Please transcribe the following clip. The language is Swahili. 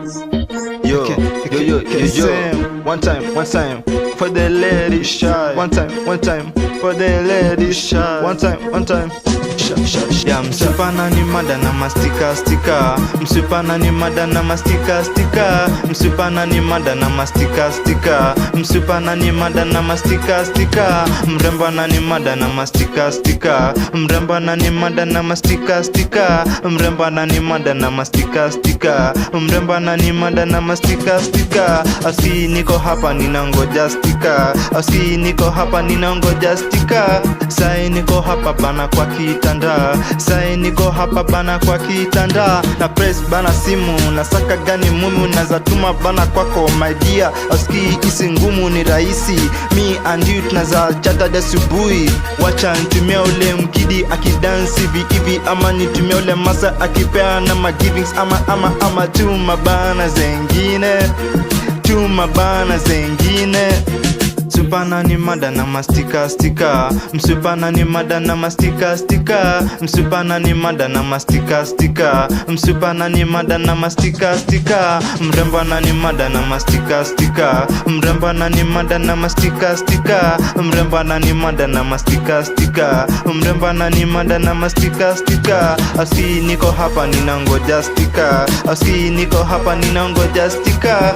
Yo, one time for the ladies shy. One time for the ladies shy. One time. Ya msipana ni mada na mastika stika. Msipana ni mada na mastika stika. Msipana ni mada na mastika stika. Msipana ni mada na mastika stika. Mrembo na ni mada na mastika stika. Mrembo na ni mada na mastika stika. Mrembo na ni mada na mastika stika. Mrembo na ni mada na mastika stika. Asi niko hapa ninangoja stika. Asi niko hapa ninangoja stika. Sai niko hapa bana kwa kitanda. Sai niko hapa bana kwa kitanda. Na press bana simu. Nasaka gani mumu nazatuma bana kwako my dear. Aski isi ngumu ni rahisi. Me and you tunaza chata desubui. Wacha nitumia ule mkidi akidansi hivi ama nitumia ule masa akipea na magivings ama tuma bana zengine. Tuma bana zengine. Msipana ni mada na mastika stika. Msipana ni mada na mastika stika. Msipana ni mada na mastika stika. Msipana ni mada na mastika stika. Mrembo na ni mada na mastika stika. Mrembo na ni mada na mastika stika. Mrembo na ni mada na mastika stika. Mrembo na ni mada na mastika stika. Asi niko hapa ninangoja stika. Asi niko hapa ninangoja stika.